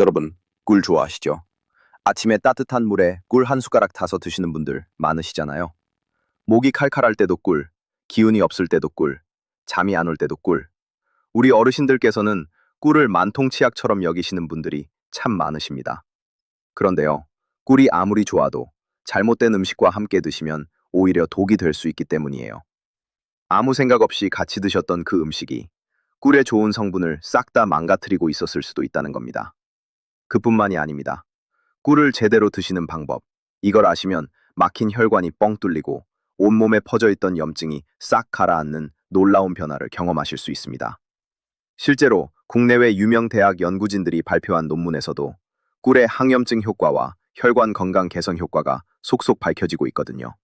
여러분, 꿀 좋아하시죠? 아침에 따뜻한 물에 꿀 한 숟가락 타서 드시는 분들 많으시잖아요. 목이 칼칼할 때도 꿀, 기운이 없을 때도 꿀, 잠이 안 올 때도 꿀. 우리 어르신들께서는 꿀을 만통치약처럼 여기시는 분들이 참 많으십니다. 그런데요, 꿀이 아무리 좋아도 잘못된 음식과 함께 드시면 오히려 독이 될 수 있기 때문이에요. 아무 생각 없이 같이 드셨던 그 음식이 꿀의 좋은 성분을 싹 다 망가뜨리고 있었을 수도 있다는 겁니다. 그뿐만이 아닙니다. 꿀을 제대로 드시는 방법. 이걸 아시면 막힌 혈관이 뻥 뚫리고 온몸에 퍼져 있던 염증이 싹 가라앉는 놀라운 변화를 경험하실 수 있습니다. 실제로 국내외 유명 대학 연구진들이 발표한 논문에서도 꿀의 항염증 효과와 혈관 건강 개선 효과가 속속 밝혀지고 있거든요.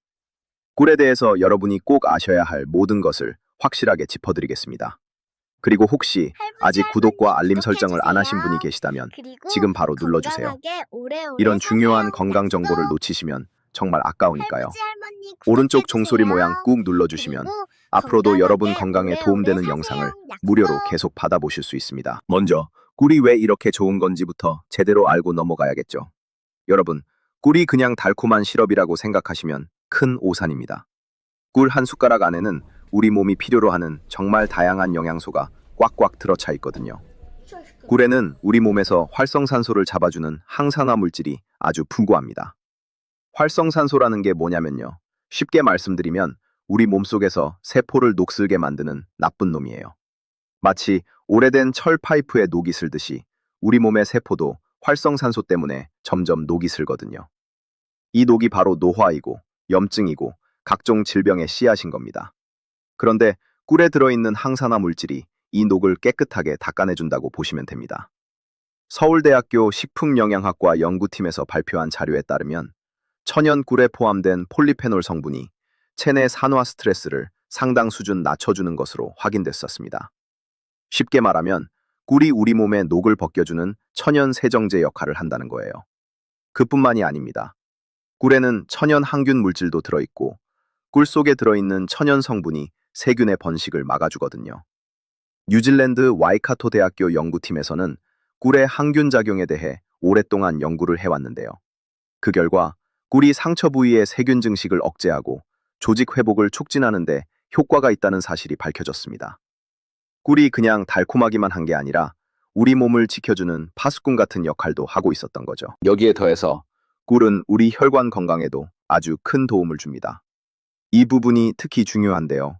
꿀에 대해서 여러분이 꼭 아셔야 할 모든 것을 확실하게 짚어드리겠습니다. 그리고 혹시 할부지 아직 할머니 구독과 알림 설정을 안 하신 분이 구독해주세요. 계시다면 그리고 지금 바로 눌러주세요. 건강하게 오래오래 이런 중요한 사세요. 건강 정보를 약속. 놓치시면 정말 아까우니까요. 할부지 할머니 오른쪽 종소리 모양 구독해주세요. 꾹 눌러주시면 그리고 앞으로도 여러분 건강하게 건강에 오래오래 도움되는 사세요. 영상을 약속. 무료로 계속 받아보실 수 있습니다. 먼저 꿀이 왜 이렇게 좋은 건지부터 제대로 알고 넘어가야겠죠. 여러분, 꿀이 그냥 달콤한 시럽이라고 생각하시면 큰 오산입니다. 꿀 한 숟가락 안에는 우리 몸이 필요로 하는 정말 다양한 영양소가 꽉꽉 들어차 있거든요. 꿀에는 우리 몸에서 활성산소를 잡아주는 항산화 물질이 아주 풍부합니다. 활성산소라는 게 뭐냐면요. 쉽게 말씀드리면 우리 몸속에서 세포를 녹슬게 만드는 나쁜 놈이에요. 마치 오래된 철 파이프에 녹이 슬듯이 우리 몸의 세포도 활성산소 때문에 점점 녹이 슬거든요. 이 녹이 바로 노화이고 염증이고 각종 질병의 씨앗인 겁니다. 그런데 꿀에 들어있는 항산화 물질이 이 녹을 깨끗하게 닦아내준다고 보시면 됩니다. 서울대학교 식품영양학과 연구팀에서 발표한 자료에 따르면 천연 꿀에 포함된 폴리페놀 성분이 체내 산화 스트레스를 상당 수준 낮춰주는 것으로 확인됐었습니다. 쉽게 말하면 꿀이 우리 몸의 녹을 벗겨주는 천연 세정제 역할을 한다는 거예요. 그뿐만이 아닙니다. 꿀에는 천연 항균 물질도 들어있고 꿀 속에 들어있는 천연 성분이 세균의 번식을 막아주거든요. 뉴질랜드 와이카토 대학교 연구팀에서는 꿀의 항균 작용에 대해 오랫동안 연구를 해왔는데요. 그 결과 꿀이 상처 부위의 세균 증식을 억제하고 조직 회복을 촉진하는 데 효과가 있다는 사실이 밝혀졌습니다. 꿀이 그냥 달콤하기만 한 게 아니라 우리 몸을 지켜주는 파수꾼 같은 역할도 하고 있었던 거죠. 여기에 더해서 꿀은 우리 혈관 건강에도 아주 큰 도움을 줍니다. 이 부분이 특히 중요한데요.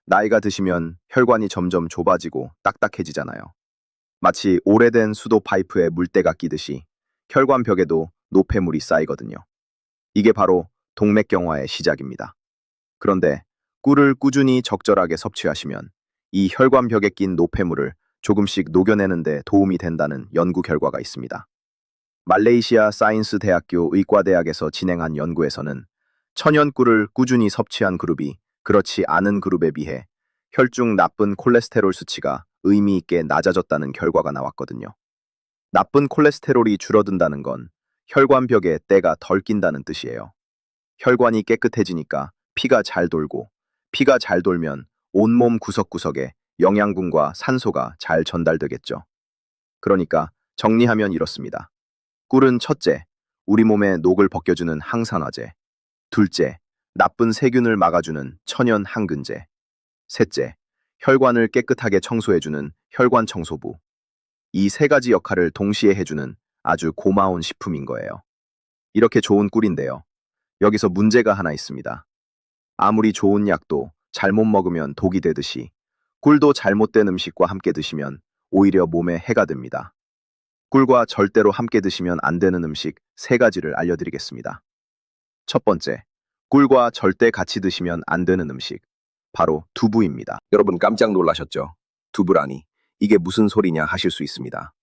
나이가 드시면 혈관이 점점 좁아지고 딱딱해지잖아요. 마치 오래된 수도 파이프에 물때가 끼듯이 혈관 벽에도 노폐물이 쌓이거든요. 이게 바로 동맥경화의 시작입니다. 그런데 꿀을 꾸준히 적절하게 섭취하시면 이 혈관 벽에 낀 노폐물을 조금씩 녹여내는 데 도움이 된다는 연구 결과가 있습니다. 말레이시아 사이언스 대학교 의과대학에서 진행한 연구에서는 천연 꿀을 꾸준히 섭취한 그룹이 그렇지 않은 그룹에 비해 혈중 나쁜 콜레스테롤 수치가 의미 있게 낮아졌다는 결과가 나왔거든요. 나쁜 콜레스테롤이 줄어든다는 건 혈관벽에 때가 덜 낀다는 뜻이에요. 혈관이 깨끗해지니까 피가 잘 돌고, 피가 잘 돌면 온몸 구석구석에 영양분과 산소가 잘 전달되겠죠. 그러니까 정리하면 이렇습니다. 꿀은 첫째, 우리 몸의 녹을 벗겨주는 항산화제. 둘째, 나쁜 세균을 막아주는 천연 항균제. 셋째, 혈관을 깨끗하게 청소해주는 혈관 청소부. 이 세 가지 역할을 동시에 해주는 아주 고마운 식품인 거예요. 이렇게 좋은 꿀인데요. 여기서 문제가 하나 있습니다. 아무리 좋은 약도 잘못 먹으면 독이 되듯이 꿀도 잘못된 음식과 함께 드시면 오히려 몸에 해가 됩니다. 꿀과 절대로 함께 드시면 안 되는 음식 세 가지를 알려드리겠습니다. 첫 번째, 꿀과 절대 같이 드시면 안 되는 음식, 바로 두부입니다. 여러분 깜짝 놀라셨죠? 두부라니, 이게 무슨 소리냐 하실 수 있습니다.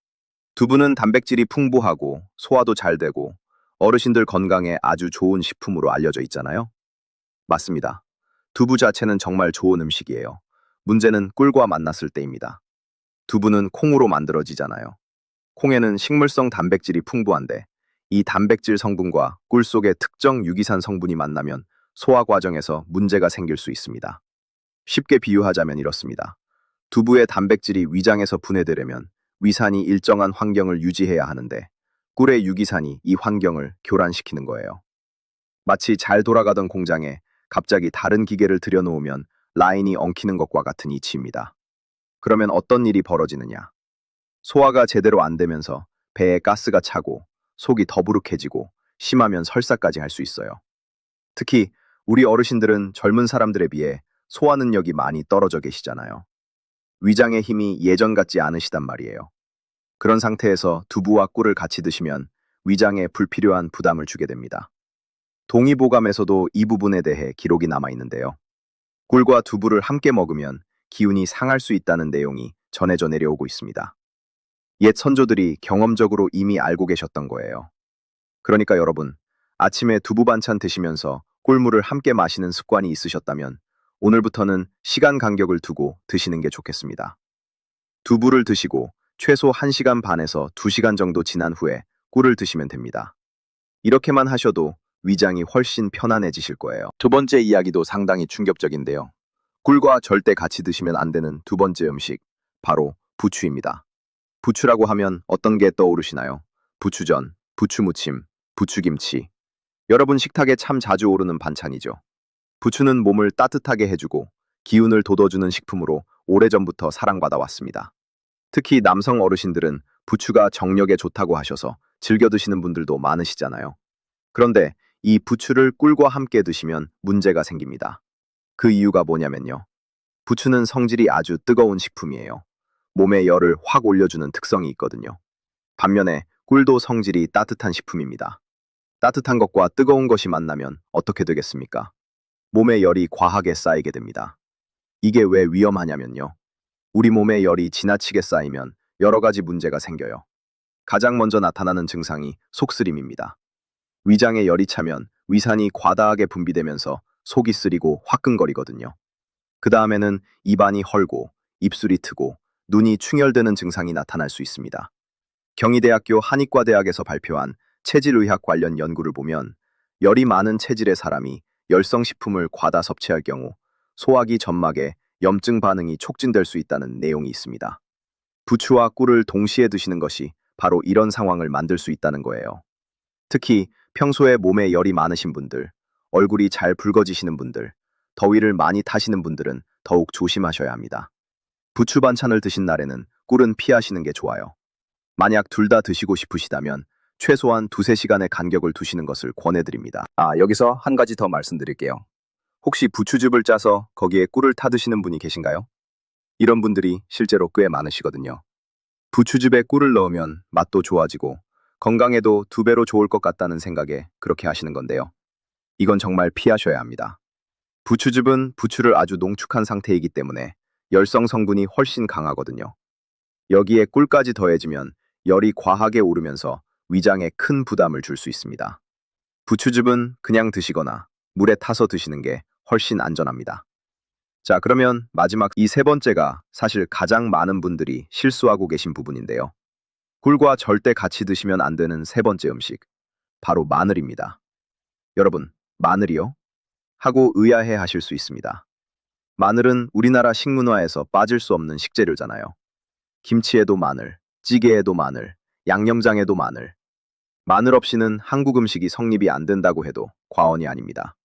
두부는 단백질이 풍부하고 소화도 잘 되고 어르신들 건강에 아주 좋은 식품으로 알려져 있잖아요. 맞습니다. 두부 자체는 정말 좋은 음식이에요. 문제는 꿀과 만났을 때입니다. 두부는 콩으로 만들어지잖아요. 콩에는 식물성 단백질이 풍부한데 이 단백질 성분과 꿀 속의 특정 유기산 성분이 만나면 소화 과정에서 문제가 생길 수 있습니다. 쉽게 비유하자면 이렇습니다. 두부의 단백질이 위장에서 분해되려면 위산이 일정한 환경을 유지해야 하는데 꿀의 유기산이 이 환경을 교란시키는 거예요. 마치 잘 돌아가던 공장에 갑자기 다른 기계를 들여놓으면 라인이 엉키는 것과 같은 이치입니다. 그러면 어떤 일이 벌어지느냐? 소화가 제대로 안 되면서 배에 가스가 차고 속이 더부룩해지고 심하면 설사까지 할 수 있어요. 특히 우리 어르신들은 젊은 사람들에 비해 소화 능력이 많이 떨어져 계시잖아요. 위장의 힘이 예전 같지 않으시단 말이에요. 그런 상태에서 두부와 꿀을 같이 드시면 위장에 불필요한 부담을 주게 됩니다. 동의보감에서도 이 부분에 대해 기록이 남아 있는데요. 꿀과 두부를 함께 먹으면 기운이 상할 수 있다는 내용이 전해져 내려오고 있습니다. 옛 선조들이 경험적으로 이미 알고 계셨던 거예요. 그러니까 여러분, 아침에 두부 반찬 드시면서 꿀물을 함께 마시는 습관이 있으셨다면 오늘부터는 시간 간격을 두고 드시는 게 좋겠습니다. 두부를 드시고 최소 1시간 반에서 2시간 정도 지난 후에 꿀을 드시면 됩니다. 이렇게만 하셔도 위장이 훨씬 편안해지실 거예요. 두 번째 이야기도 상당히 충격적인데요. 꿀과 절대 같이 드시면 안 되는 두 번째 음식, 바로 부추입니다. 부추라고 하면 어떤 게 떠오르시나요? 부추전, 부추무침, 부추김치. 여러분 식탁에 참 자주 오르는 반찬이죠. 부추는 몸을 따뜻하게 해주고 기운을 돋워주는 식품으로 오래전부터 사랑받아 왔습니다. 특히 남성 어르신들은 부추가 정력에 좋다고 하셔서 즐겨 드시는 분들도 많으시잖아요. 그런데 이 부추를 꿀과 함께 드시면 문제가 생깁니다. 그 이유가 뭐냐면요. 부추는 성질이 아주 뜨거운 식품이에요. 몸에 열을 확 올려주는 특성이 있거든요. 반면에 꿀도 성질이 따뜻한 식품입니다. 따뜻한 것과 뜨거운 것이 만나면 어떻게 되겠습니까? 몸에 열이 과하게 쌓이게 됩니다. 이게 왜 위험하냐면요. 우리 몸에 열이 지나치게 쌓이면 여러 가지 문제가 생겨요. 가장 먼저 나타나는 증상이 속쓰림입니다. 위장에 열이 차면 위산이 과다하게 분비되면서 속이 쓰리고 화끈거리거든요. 그 다음에는 입안이 헐고 입술이 트고 눈이 충혈되는 증상이 나타날 수 있습니다. 경희대학교 한의과대학에서 발표한 체질의학 관련 연구를 보면 열이 많은 체질의 사람이 열성식품을 과다 섭취할 경우 소화기 점막에 염증 반응이 촉진될 수 있다는 내용이 있습니다. 부추와 꿀을 동시에 드시는 것이 바로 이런 상황을 만들 수 있다는 거예요. 특히 평소에 몸에 열이 많으신 분들, 얼굴이 잘 붉어지시는 분들, 더위를 많이 타시는 분들은 더욱 조심하셔야 합니다. 부추 반찬을 드신 날에는 꿀은 피하시는 게 좋아요. 만약 둘 다 드시고 싶으시다면 최소한 2~3시간의 간격을 두시는 것을 권해드립니다. 여기서 한 가지 더 말씀드릴게요. 혹시 부추즙을 짜서 거기에 꿀을 타 드시는 분이 계신가요? 이런 분들이 실제로 꽤 많으시거든요. 부추즙에 꿀을 넣으면 맛도 좋아지고 건강에도 2배로 좋을 것 같다는 생각에 그렇게 하시는 건데요. 이건 정말 피하셔야 합니다. 부추즙은 부추를 아주 농축한 상태이기 때문에 열성 성분이 훨씬 강하거든요. 여기에 꿀까지 더해지면 열이 과하게 오르면서 위장에 큰 부담을 줄 수 있습니다. 부추즙은 그냥 드시거나 물에 타서 드시는 게 훨씬 안전합니다. 자, 그러면 마지막 이 세 번째가 사실 가장 많은 분들이 실수하고 계신 부분인데요. 꿀과 절대 같이 드시면 안 되는 세 번째 음식, 바로 마늘입니다. 여러분, 마늘이요? 하고 의아해 하실 수 있습니다. 마늘은 우리나라 식문화에서 빠질 수 없는 식재료잖아요. 김치에도 마늘, 찌개에도 마늘, 양념장에도 마늘. 마늘 없이는 한국 음식이 성립이 안 된다고 해도 과언이 아닙니다.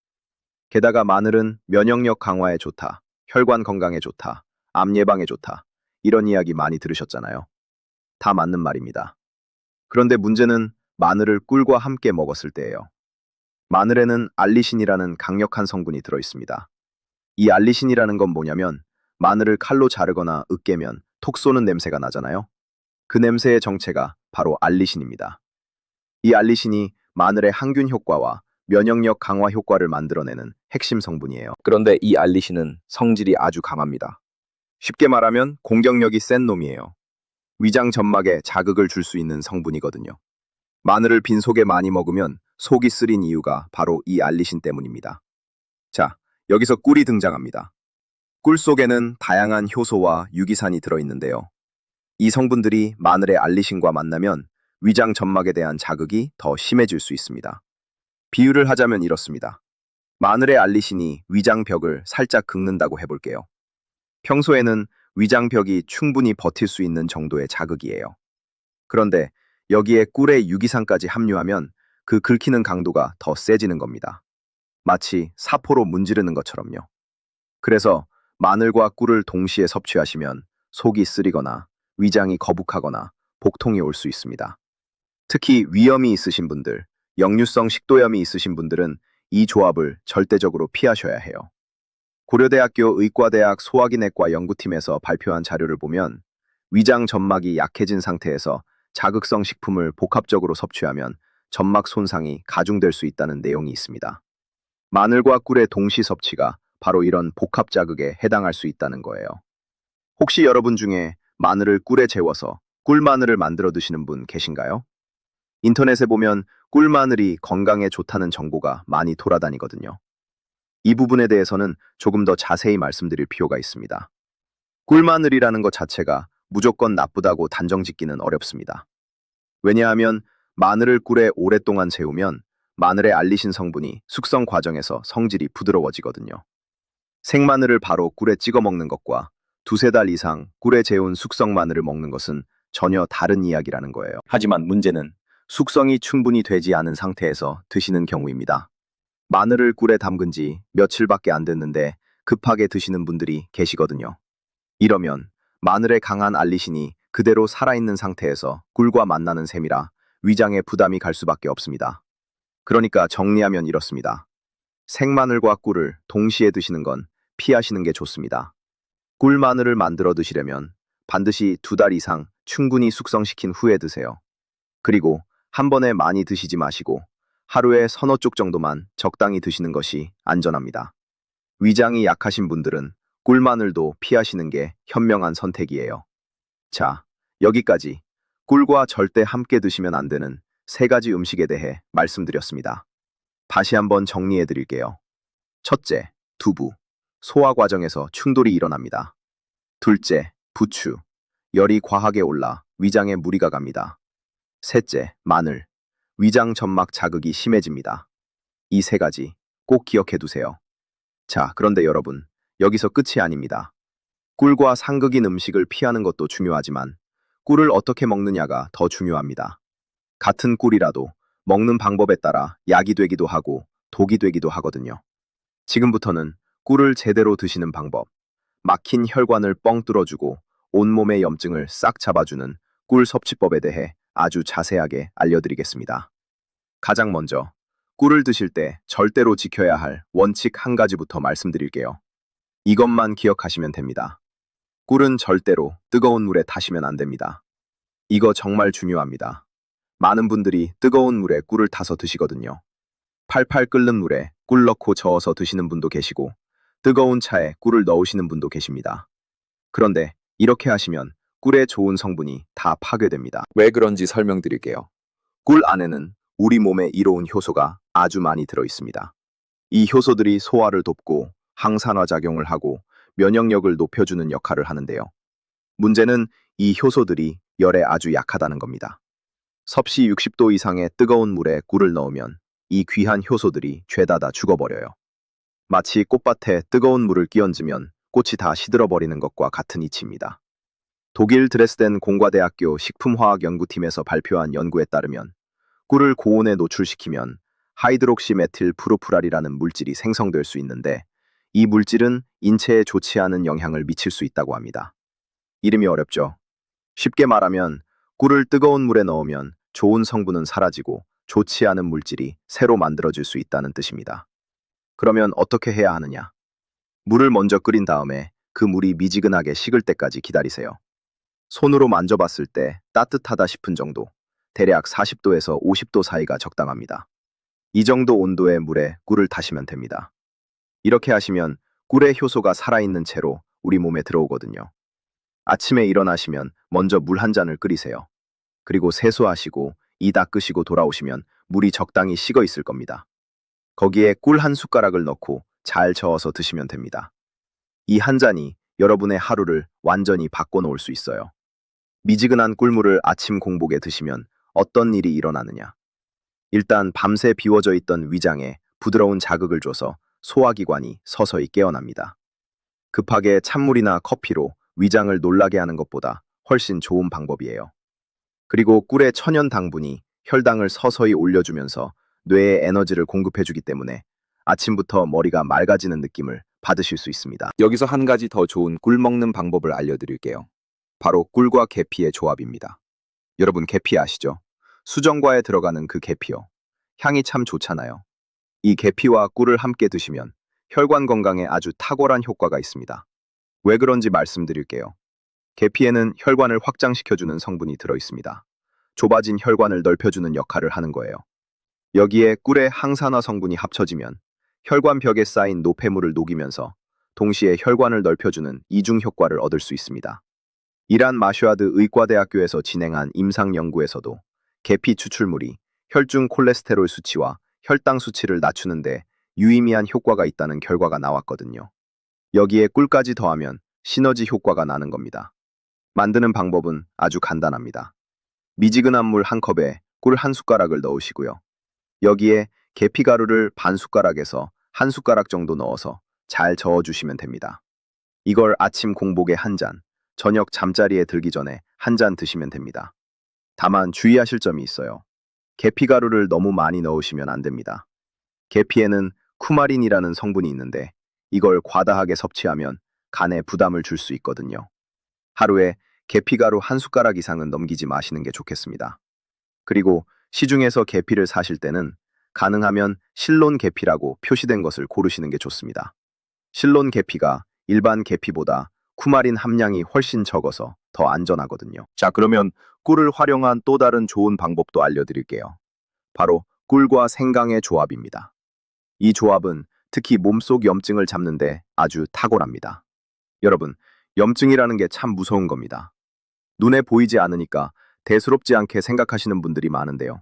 게다가 마늘은 면역력 강화에 좋다, 혈관 건강에 좋다, 암 예방에 좋다, 이런 이야기 많이 들으셨잖아요. 다 맞는 말입니다. 그런데 문제는 마늘을 꿀과 함께 먹었을 때예요. 마늘에는 알리신이라는 강력한 성분이 들어있습니다. 이 알리신이라는 건 뭐냐면 마늘을 칼로 자르거나 으깨면 톡 쏘는 냄새가 나잖아요. 그 냄새의 정체가 바로 알리신입니다. 이 알리신이 마늘의 항균 효과와 면역력 강화 효과를 만들어내는 핵심 성분이에요. 그런데 이 알리신은 성질이 아주 강합니다. 쉽게 말하면 공격력이 센 놈이에요. 위장 점막에 자극을 줄 수 있는 성분이거든요. 마늘을 빈속에 많이 먹으면 속이 쓰린 이유가 바로 이 알리신 때문입니다. 자, 여기서 꿀이 등장합니다. 꿀 속에는 다양한 효소와 유기산이 들어있는데요. 이 성분들이 마늘의 알리신과 만나면 위장 점막에 대한 자극이 더 심해질 수 있습니다. 비유를 하자면 이렇습니다. 마늘의 알리신이 위장벽을 살짝 긁는다고 해볼게요. 평소에는 위장벽이 충분히 버틸 수 있는 정도의 자극이에요. 그런데 여기에 꿀의 유기산까지 함유하면 그 긁히는 강도가 더 세지는 겁니다. 마치 사포로 문지르는 것처럼요. 그래서 마늘과 꿀을 동시에 섭취하시면 속이 쓰리거나 위장이 거북하거나 복통이 올 수 있습니다. 특히 위염이 있으신 분들, 역류성 식도염이 있으신 분들은 이 조합을 절대적으로 피하셔야 해요. 고려대학교 의과대학 소화기내과 연구팀에서 발표한 자료를 보면 위장 점막이 약해진 상태에서 자극성 식품을 복합적으로 섭취하면 점막 손상이 가중될 수 있다는 내용이 있습니다. 마늘과 꿀의 동시 섭취가 바로 이런 복합 자극에 해당할 수 있다는 거예요. 혹시 여러분 중에 마늘을 꿀에 재워서 꿀마늘을 만들어 드시는 분 계신가요? 인터넷에 보면 꿀마늘이 건강에 좋다는 정보가 많이 돌아다니거든요. 이 부분에 대해서는 조금 더 자세히 말씀드릴 필요가 있습니다. 꿀마늘이라는 것 자체가 무조건 나쁘다고 단정짓기는 어렵습니다. 왜냐하면 마늘을 꿀에 오랫동안 재우면 마늘의 알리신 성분이 숙성 과정에서 성질이 부드러워지거든요. 생마늘을 바로 꿀에 찍어 먹는 것과 두세 달 이상 꿀에 재운 숙성 마늘을 먹는 것은 전혀 다른 이야기라는 거예요. 하지만 문제는 숙성이 충분히 되지 않은 상태에서 드시는 경우입니다. 마늘을 꿀에 담근 지 며칠밖에 안 됐는데 급하게 드시는 분들이 계시거든요. 이러면 마늘의 강한 알리신이 그대로 살아있는 상태에서 꿀과 만나는 셈이라 위장에 부담이 갈 수밖에 없습니다. 그러니까 정리하면 이렇습니다. 생마늘과 꿀을 동시에 드시는 건 피하시는 게 좋습니다. 꿀마늘을 만들어 드시려면 반드시 2달 이상 충분히 숙성시킨 후에 드세요. 그리고 한 번에 많이 드시지 마시고 하루에 서너 쪽 정도만 적당히 드시는 것이 안전합니다. 위장이 약하신 분들은 꿀마늘도 피하시는 게 현명한 선택이에요. 자, 여기까지 꿀과 절대 함께 드시면 안 되는 3가지 음식에 대해 말씀드렸습니다. 다시 한번 정리해 드릴게요. 첫째, 두부. 소화 과정에서 충돌이 일어납니다. 둘째, 부추. 열이 과하게 올라 위장에 무리가 갑니다. 셋째, 마늘. 위장 점막 자극이 심해집니다. 이 3가지 꼭 기억해 두세요. 자, 그런데 여러분, 여기서 끝이 아닙니다. 꿀과 상극인 음식을 피하는 것도 중요하지만 꿀을 어떻게 먹느냐가 더 중요합니다. 같은 꿀이라도 먹는 방법에 따라 약이 되기도 하고 독이 되기도 하거든요. 지금부터는 꿀을 제대로 드시는 방법, 막힌 혈관을 뻥 뚫어주고 온몸의 염증을 싹 잡아주는 꿀 섭취법에 대해 아주 자세하게 알려드리겠습니다. 가장 먼저 꿀을 드실 때 절대로 지켜야 할 원칙 1가지부터 말씀드릴게요. 이것만 기억하시면 됩니다. 꿀은 절대로 뜨거운 물에 타시면 안 됩니다. 이거 정말 중요합니다. 많은 분들이 뜨거운 물에 꿀을 타서 드시거든요. 팔팔 끓는 물에 꿀 넣고 저어서 드시는 분도 계시고 뜨거운 차에 꿀을 넣으시는 분도 계십니다. 그런데 이렇게 하시면 꿀의 좋은 성분이 다 파괴됩니다. 왜 그런지 설명드릴게요. 꿀 안에는 우리 몸에 이로운 효소가 아주 많이 들어 있습니다. 이 효소들이 소화를 돕고 항산화 작용을 하고 면역력을 높여주는 역할을 하는데요. 문제는 이 효소들이 열에 아주 약하다는 겁니다. 섭씨 60도 이상의 뜨거운 물에 꿀을 넣으면 이 귀한 효소들이 죄다 죽어버려요. 마치 꽃밭에 뜨거운 물을 끼얹으면 꽃이 다 시들어버리는 것과 같은 이치입니다. 독일 드레스덴 공과대학교 식품화학연구팀에서 발표한 연구에 따르면 꿀을 고온에 노출시키면 하이드록시 메틸 프로프랄이라는 물질이 생성될 수 있는데 이 물질은 인체에 좋지 않은 영향을 미칠 수 있다고 합니다. 이름이 어렵죠? 쉽게 말하면 꿀을 뜨거운 물에 넣으면 좋은 성분은 사라지고 좋지 않은 물질이 새로 만들어질 수 있다는 뜻입니다. 그러면 어떻게 해야 하느냐? 물을 먼저 끓인 다음에 그 물이 미지근하게 식을 때까지 기다리세요. 손으로 만져봤을 때 따뜻하다 싶은 정도, 대략 40도에서 50도 사이가 적당합니다. 이 정도 온도의 물에 꿀을 타시면 됩니다. 이렇게 하시면 꿀의 효소가 살아있는 채로 우리 몸에 들어오거든요. 아침에 일어나시면 먼저 물 한 잔을 끓이세요. 그리고 세수하시고 이 닦으시고 돌아오시면 물이 적당히 식어 있을 겁니다. 거기에 꿀 한 숟가락을 넣고 잘 저어서 드시면 됩니다. 이 한 잔이 여러분의 하루를 완전히 바꿔놓을 수 있어요. 미지근한 꿀물을 아침 공복에 드시면 어떤 일이 일어나느냐? 일단 밤새 비워져 있던 위장에 부드러운 자극을 줘서 소화기관이 서서히 깨어납니다. 급하게 찬물이나 커피로 위장을 놀라게 하는 것보다 훨씬 좋은 방법이에요. 그리고 꿀의 천연 당분이 혈당을 서서히 올려주면서 뇌에 에너지를 공급해주기 때문에 아침부터 머리가 맑아지는 느낌을 받으실 수 있습니다. 여기서 한 가지 더 좋은 꿀 먹는 방법을 알려드릴게요. 바로 꿀과 계피의 조합입니다. 여러분 계피 아시죠? 수정과에 들어가는 그 계피요. 향이 참 좋잖아요. 이 계피와 꿀을 함께 드시면 혈관 건강에 아주 탁월한 효과가 있습니다. 왜 그런지 말씀드릴게요. 계피에는 혈관을 확장시켜주는 성분이 들어있습니다. 좁아진 혈관을 넓혀주는 역할을 하는 거예요. 여기에 꿀의 항산화 성분이 합쳐지면 혈관 벽에 쌓인 노폐물을 녹이면서 동시에 혈관을 넓혀주는 이중 효과를 얻을 수 있습니다. 이란 마슈아드 의과대학교에서 진행한 임상 연구에서도 계피 추출물이 혈중 콜레스테롤 수치와 혈당 수치를 낮추는데 유의미한 효과가 있다는 결과가 나왔거든요. 여기에 꿀까지 더하면 시너지 효과가 나는 겁니다. 만드는 방법은 아주 간단합니다. 미지근한 물 한 컵에 꿀 한 숟가락을 넣으시고요. 여기에 계피가루를 반 숟가락에서 한 숟가락 정도 넣어서 잘 저어주시면 됩니다. 이걸 아침 공복에 한 잔, 저녁 잠자리에 들기 전에 한 잔 드시면 됩니다. 다만 주의하실 점이 있어요. 계피가루를 너무 많이 넣으시면 안 됩니다. 계피에는 쿠마린이라는 성분이 있는데 이걸 과다하게 섭취하면 간에 부담을 줄 수 있거든요. 하루에 계피가루 한 숟가락 이상은 넘기지 마시는 게 좋겠습니다. 그리고 시중에서 계피를 사실 때는 가능하면 실론 계피라고 표시된 것을 고르시는 게 좋습니다. 실론 계피가 일반 계피보다 쿠마린 함량이 훨씬 적어서 더 안전하거든요. 자, 그러면 꿀을 활용한 또 다른 좋은 방법도 알려드릴게요. 바로 꿀과 생강의 조합입니다. 이 조합은 특히 몸속 염증을 잡는데 아주 탁월합니다. 여러분, 염증이라는 게 참 무서운 겁니다. 눈에 보이지 않으니까 대수롭지 않게 생각하시는 분들이 많은데요.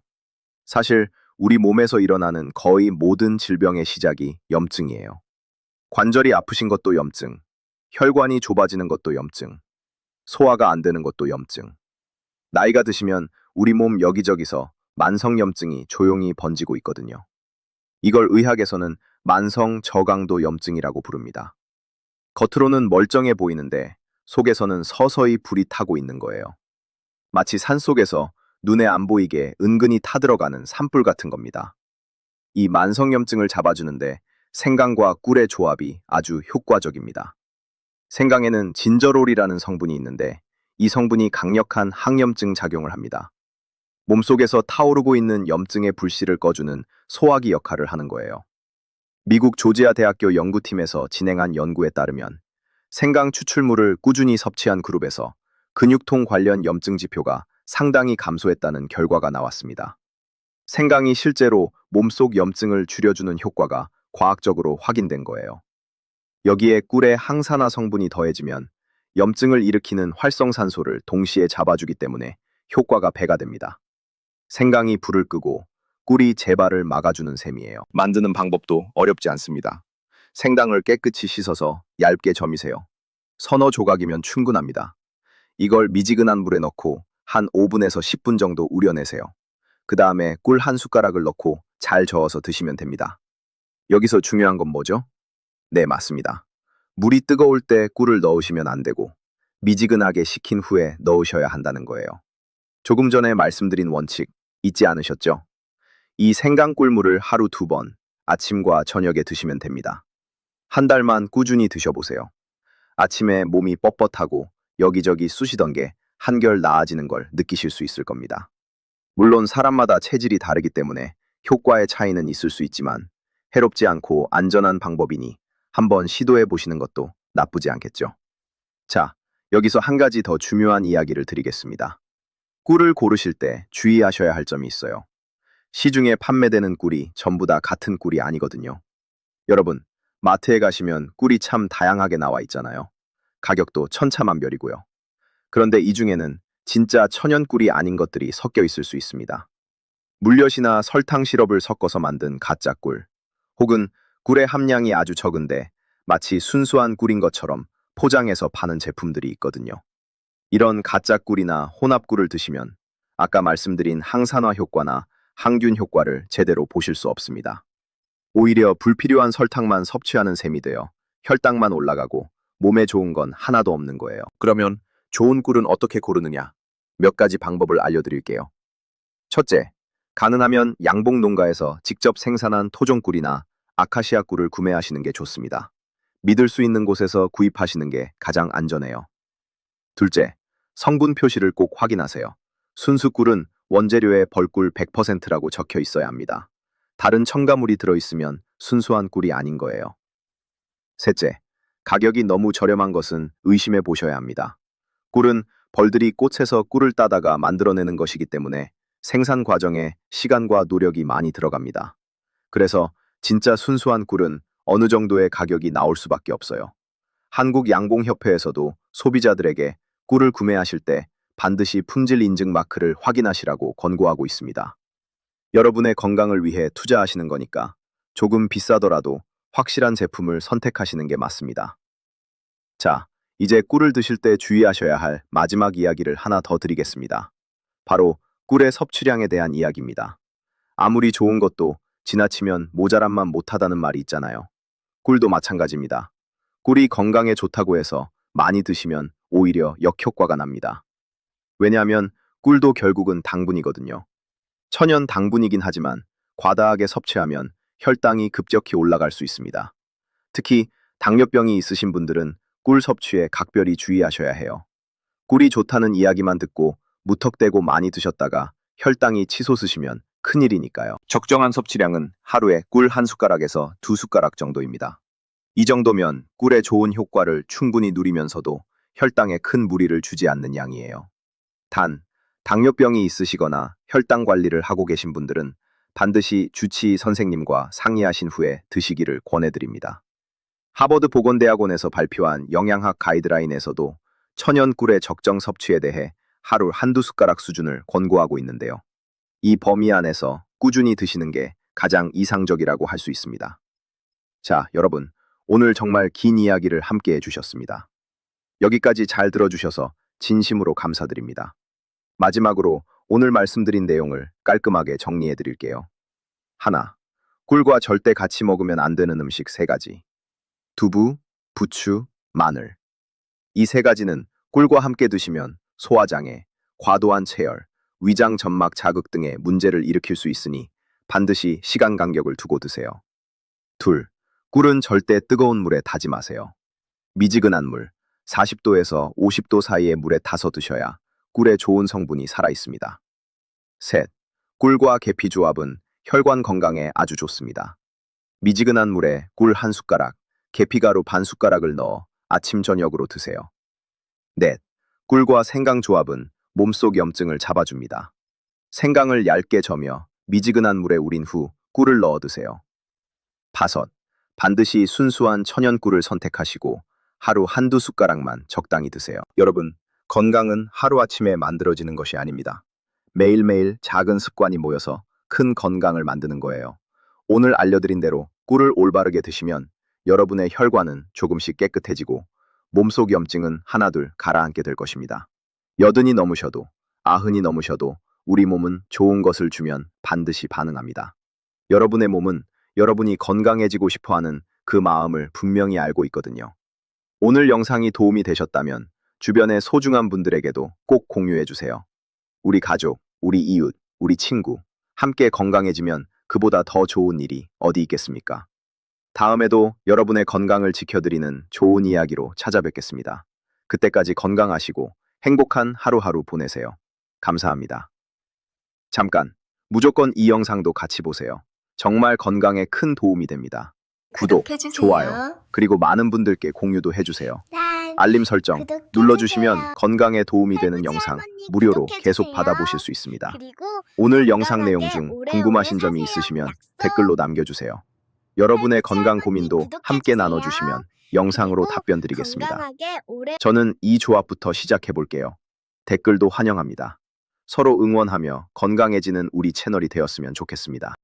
사실 우리 몸에서 일어나는 거의 모든 질병의 시작이 염증이에요. 관절이 아프신 것도 염증, 혈관이 좁아지는 것도 염증, 소화가 안 되는 것도 염증. 나이가 드시면 우리 몸 여기저기서 만성염증이 조용히 번지고 있거든요. 이걸 의학에서는 만성 저강도 염증이라고 부릅니다. 겉으로는 멀쩡해 보이는데 속에서는 서서히 불이 타고 있는 거예요. 마치 산속에서 눈에 안 보이게 은근히 타들어가는 산불 같은 겁니다. 이 만성염증을 잡아주는데 생강과 꿀의 조합이 아주 효과적입니다. 생강에는 진저롤이라는 성분이 있는데 이 성분이 강력한 항염증 작용을 합니다. 몸속에서 타오르고 있는 염증의 불씨를 꺼주는 소화기 역할을 하는 거예요. 미국 조지아 대학교 연구팀에서 진행한 연구에 따르면 생강 추출물을 꾸준히 섭취한 그룹에서 근육통 관련 염증 지표가 상당히 감소했다는 결과가 나왔습니다. 생강이 실제로 몸속 염증을 줄여주는 효과가 과학적으로 확인된 거예요. 여기에 꿀의 항산화 성분이 더해지면 염증을 일으키는 활성산소를 동시에 잡아주기 때문에 효과가 배가 됩니다. 생강이 불을 끄고 꿀이 재발을 막아주는 셈이에요. 만드는 방법도 어렵지 않습니다. 생강을 깨끗이 씻어서 얇게 저미세요. 서너 조각이면 충분합니다. 이걸 미지근한 물에 넣고 한 5분에서 10분 정도 우려내세요. 그 다음에 꿀 한 숟가락을 넣고 잘 저어서 드시면 됩니다. 여기서 중요한 건 뭐죠? 네, 맞습니다. 물이 뜨거울 때 꿀을 넣으시면 안 되고 미지근하게 식힌 후에 넣으셔야 한다는 거예요. 조금 전에 말씀드린 원칙 잊지 않으셨죠? 이 생강꿀물을 하루 2번, 아침과 저녁에 드시면 됩니다. 한 달만 꾸준히 드셔보세요. 아침에 몸이 뻣뻣하고 여기저기 쑤시던 게 한결 나아지는 걸 느끼실 수 있을 겁니다. 물론 사람마다 체질이 다르기 때문에 효과의 차이는 있을 수 있지만 해롭지 않고 안전한 방법이니 한번 시도해 보시는 것도 나쁘지 않겠죠. 자, 여기서 한 가지 더 중요한 이야기를 드리겠습니다. 꿀을 고르실 때 주의하셔야 할 점이 있어요. 시중에 판매되는 꿀이 전부 다 같은 꿀이 아니거든요. 여러분, 마트에 가시면 꿀이 참 다양하게 나와 있잖아요. 가격도 천차만별이고요. 그런데 이 중에는 진짜 천연 꿀이 아닌 것들이 섞여 있을 수 있습니다. 물엿이나 설탕 시럽을 섞어서 만든 가짜 꿀, 혹은 꿀의 함량이 아주 적은데 마치 순수한 꿀인 것처럼 포장해서 파는 제품들이 있거든요. 이런 가짜 꿀이나 혼합 꿀을 드시면 아까 말씀드린 항산화 효과나 항균 효과를 제대로 보실 수 없습니다. 오히려 불필요한 설탕만 섭취하는 셈이 되어 혈당만 올라가고 몸에 좋은 건 하나도 없는 거예요. 그러면 좋은 꿀은 어떻게 고르느냐? 몇 가지 방법을 알려드릴게요. 첫째, 가능하면 양봉 농가에서 직접 생산한 토종꿀이나 아카시아 꿀을 구매하시는 게 좋습니다. 믿을 수 있는 곳에서 구입하시는 게 가장 안전해요. 둘째, 성분 표시를 꼭 확인하세요. 순수 꿀은 원재료에 벌꿀 100%라고 적혀 있어야 합니다. 다른 첨가물이 들어있으면 순수한 꿀이 아닌 거예요. 셋째, 가격이 너무 저렴한 것은 의심해 보셔야 합니다. 꿀은 벌들이 꽃에서 꿀을 따다가 만들어내는 것이기 때문에 생산 과정에 시간과 노력이 많이 들어갑니다. 그래서 진짜 순수한 꿀은 어느 정도의 가격이 나올 수밖에 없어요. 한국양봉협회에서도 소비자들에게 꿀을 구매하실 때 반드시 품질 인증 마크를 확인하시라고 권고하고 있습니다. 여러분의 건강을 위해 투자하시는 거니까 조금 비싸더라도 확실한 제품을 선택하시는 게 맞습니다. 자, 이제 꿀을 드실 때 주의하셔야 할 마지막 이야기를 하나 더 드리겠습니다. 바로 꿀의 섭취량에 대한 이야기입니다. 아무리 좋은 것도 지나치면 모자란만 못하다는 말이 있잖아요. 꿀도 마찬가지입니다. 꿀이 건강에 좋다고 해서 많이 드시면 오히려 역효과가 납니다. 왜냐하면 꿀도 결국은 당분이거든요. 천연 당분이긴 하지만 과다하게 섭취하면 혈당이 급격히 올라갈 수 있습니다. 특히 당뇨병이 있으신 분들은 꿀 섭취에 각별히 주의하셔야 해요. 꿀이 좋다는 이야기만 듣고 무턱대고 많이 드셨다가 혈당이 치솟으시면 큰일이니까요. 적정한 섭취량은 하루에 꿀 한 숟가락에서 두 숟가락 정도입니다. 이 정도면 꿀의 좋은 효과를 충분히 누리면서도 혈당에 큰 무리를 주지 않는 양이에요. 단, 당뇨병이 있으시거나 혈당 관리를 하고 계신 분들은 반드시 주치의 선생님과 상의하신 후에 드시기를 권해드립니다. 하버드 보건대학원에서 발표한 영양학 가이드라인에서도 천연 꿀의 적정 섭취에 대해 하루 한두 숟가락 수준을 권고하고 있는데요. 이 범위 안에서 꾸준히 드시는 게 가장 이상적이라고 할 수 있습니다. 자, 여러분, 오늘 정말 긴 이야기를 함께 해주셨습니다. 여기까지 잘 들어주셔서 진심으로 감사드립니다. 마지막으로 오늘 말씀드린 내용을 깔끔하게 정리해 드릴게요. 하나, 꿀과 절대 같이 먹으면 안 되는 음식 3가지. 두부, 부추, 마늘. 이 3가지는 꿀과 함께 드시면 소화장애, 과도한 체열, 위장 점막 자극 등의 문제를 일으킬 수 있으니 반드시 시간 간격을 두고 드세요. 둘, 꿀은 절대 뜨거운 물에 타지 마세요. 미지근한 물, 40도에서 50도 사이의 물에 타서 드셔야 꿀의 좋은 성분이 살아있습니다. 셋, 꿀과 계피 조합은 혈관 건강에 아주 좋습니다. 미지근한 물에 꿀 한 숟가락, 계피가루 반 숟가락을 넣어 아침 저녁으로 드세요. 넷, 꿀과 생강 조합은 몸속 염증을 잡아줍니다. 생강을 얇게 저며 미지근한 물에 우린 후 꿀을 넣어 드세요. 다섯, 반드시 순수한 천연 꿀을 선택하시고 하루 한두 숟가락만 적당히 드세요. 여러분, 건강은 하루아침에 만들어지는 것이 아닙니다. 매일매일 작은 습관이 모여서 큰 건강을 만드는 거예요. 오늘 알려드린 대로 꿀을 올바르게 드시면 여러분의 혈관은 조금씩 깨끗해지고 몸속 염증은 하나둘 가라앉게 될 것입니다. 80이 넘으셔도 90이 넘으셔도 우리 몸은 좋은 것을 주면 반드시 반응합니다. 여러분의 몸은 여러분이 건강해지고 싶어하는 그 마음을 분명히 알고 있거든요. 오늘 영상이 도움이 되셨다면 주변의 소중한 분들에게도 꼭 공유해주세요. 우리 가족, 우리 이웃, 우리 친구, 함께 건강해지면 그보다 더 좋은 일이 어디 있겠습니까? 다음에도 여러분의 건강을 지켜드리는 좋은 이야기로 찾아뵙겠습니다. 그때까지 건강하시고 행복한 하루하루 보내세요. 감사합니다. 잠깐, 무조건 이 영상도 같이 보세요. 정말 건강에 큰 도움이 됩니다. 구독, 구독해주세요. 좋아요, 그리고 많은 분들께 공유도 해주세요. 난 알림 설정 구독해주세요. 눌러주시면 건강에 도움이 되는 할아버지, 영상 할머니 무료로 구독해주세요. 계속 받아보실 수 있습니다. 그리고 오늘 영상 건강하게 내용 중 오래오래 궁금하신 점이 사세요. 있으시면 약속. 댓글로 남겨주세요. 여러분의 할아버지, 건강 할머니 고민도 구독해주세요. 함께 나눠주시면 영상으로 그리고 답변 드리겠습니다. 건강하게 오래 저는 이 조합부터 시작해 볼게요. 댓글도 환영합니다. 서로 응원하며 건강해지는 우리 채널이 되었으면 좋겠습니다.